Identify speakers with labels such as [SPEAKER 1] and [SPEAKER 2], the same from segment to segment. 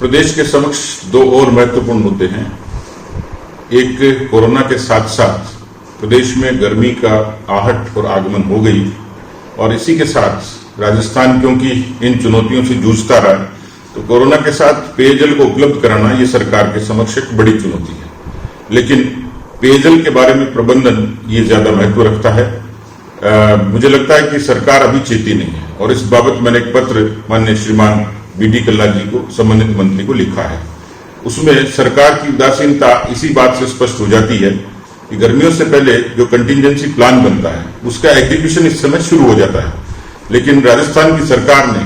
[SPEAKER 1] प्रदेश के समक्ष दो और महत्वपूर्ण मुद्दे हैं। एक, कोरोना के साथ साथ प्रदेश में गर्मी का आहट और आगमन हो गई और इसी के साथ राजस्थान क्योंकि इन चुनौतियों से जूझता रहा, तो कोरोना के साथ पेयजल को उपलब्ध कराना ये सरकार के समक्ष एक बड़ी चुनौती है। लेकिन पेयजल के बारे में प्रबंधन ये ज्यादा महत्व रखता है। मुझे लगता है कि सरकार अभी चेती नहीं है और इस बाबत मैंने एक पत्र माननीय श्रीमान बी.डी. कल्ला जी को, संबंधित मंत्री को लिखा है। उसमें सरकार की उदासीनता इसी बात से स्पष्ट हो जाती है कि गर्मियों से पहले जो कंटिजेंसी प्लान बनता है उसका एग्जीक्यूशन इस समय शुरू हो जाता है, लेकिन राजस्थान की सरकार ने,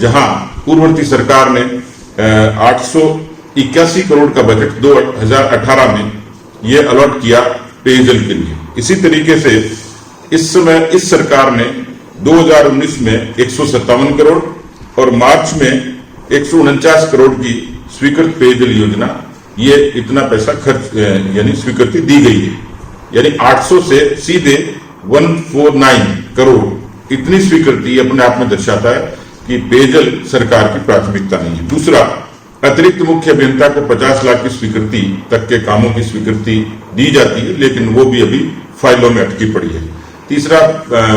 [SPEAKER 1] जहां पूर्ववर्ती सरकार ने 881 करोड़ का बजट 2018 में ये अलॉट किया पेयजल के लिए। इसी तरीके से इस समय इस सरकार ने 2019 में 157 करोड़ और मार्च में 149 करोड़ की स्वीकृत पेयजल योजना, ये इतना पैसा खर्च यानी स्वीकृति दी गई है। यानी 800 से सीधे 149 करोड़ इतनी स्वीकृति अपने आप में दर्शाता है कि पेयजल सरकार की प्राथमिकता नहीं है। दूसरा, अतिरिक्त मुख्य अभियंता को 50 लाख की स्वीकृति तक के कामों की स्वीकृति दी जाती है, लेकिन वो भी अभी फाइलों में अटकी पड़ी है। तीसरा,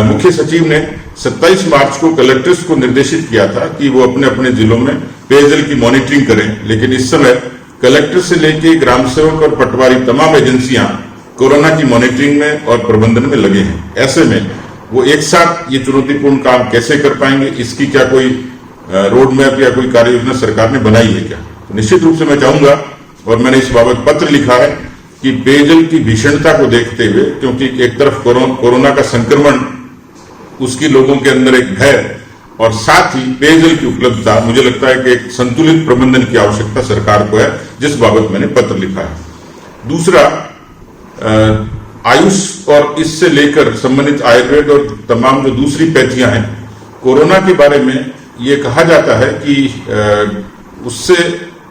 [SPEAKER 1] मुख्य सचिव ने 27 मार्च को कलेक्टर्स को निर्देशित किया था कि वो अपने अपने जिलों में पेयजल की मॉनिटरिंग करें, लेकिन इस समय कलेक्टर से लेकर ग्राम सेवक और पटवारी तमाम एजेंसियां कोरोना की मॉनिटरिंग में और प्रबंधन में लगे हैं। ऐसे में वो एक साथ ये चुनौतीपूर्ण काम कैसे कर पाएंगे, इसकी क्या कोई रोड मैप या कोई कार्य योजना सरकार ने बनाई है क्या? तो निश्चित रूप से मैं चाहूंगा, और मैंने इस बाबत पत्र लिखा है, कि पेयजल की भीषणता को देखते हुए, क्योंकि एक तरफ कोरोना का संक्रमण, उसकी लोगों के अंदर एक भय और साथ ही पेयजल की उपलब्धता, मुझे लगता है कि एक संतुलित प्रबंधन की आवश्यकता सरकार को है, जिस बाबत मैंने पत्र लिखा है। दूसरा, आयुष और इससे लेकर संबंधित आयुर्वेद और तमाम जो दूसरी पैथियां हैं, कोरोना के बारे में ये कहा जाता है कि उससे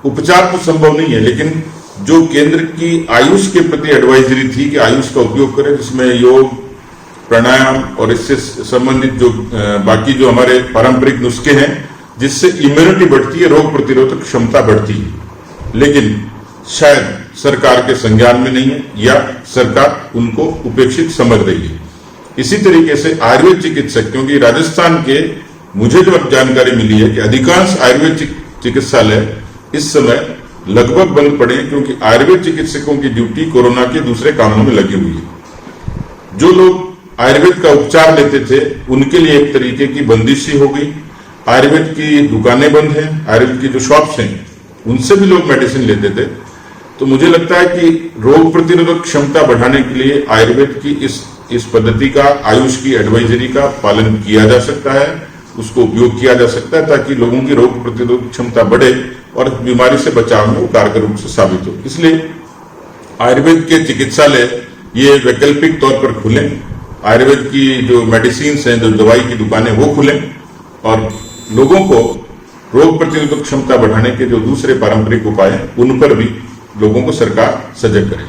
[SPEAKER 1] उपचार तो संभव नहीं है, लेकिन जो केंद्र की आयुष के प्रति एडवाइजरी थी कि आयुष का उपयोग करें, जिसमें योग, प्राणायाम और इससे संबंधित जो बाकी जो हमारे पारंपरिक नुस्खे हैं, जिससे इम्यूनिटी बढ़ती है, रोग प्रतिरोधक क्षमता बढ़ती है, लेकिन शायद सरकार के संज्ञान में नहीं है या सरकार उनको उपेक्षित समझ रही है। इसी तरीके से आयुर्वेद चिकित्सक, क्योंकि राजस्थान के मुझे जो जानकारी मिली है कि अधिकांश आयुर्वेद चिकित्सालय इस समय लगभग बंद पड़े हैं, क्योंकि आयुर्वेद चिकित्सकों की ड्यूटी कोरोना के दूसरे कामों में लगी हुई है। जो लोग आयुर्वेद का उपचार लेते थे उनके लिए एक तरीके की बंदिश ही हो गई। आयुर्वेद की दुकानें बंद हैं, आयुर्वेद की जो शॉप्स हैं उनसे भी लोग मेडिसिन लेते थे। तो मुझे लगता है कि रोग प्रतिरोधक क्षमता बढ़ाने के लिए आयुर्वेद की इस पद्धति का, आयुष की एडवाइजरी का पालन किया जा सकता है, उसको उपयोग किया जा सकता है, ताकि लोगों की रोग प्रतिरोधक क्षमता बढ़े और बीमारी से बचाव में वो कारगर रूप से साबित हो। इसलिए आयुर्वेद के चिकित्सालय ये वैकल्पिक तौर पर खुलें, आयुर्वेद की जो मेडिसिन हैं, जो दवाई की दुकानें, वो खुलें और लोगों को रोग प्रतिरोधक क्षमता बढ़ाने के जो दूसरे पारंपरिक उपाय हैं उन पर भी लोगों को सरकार सजग करे।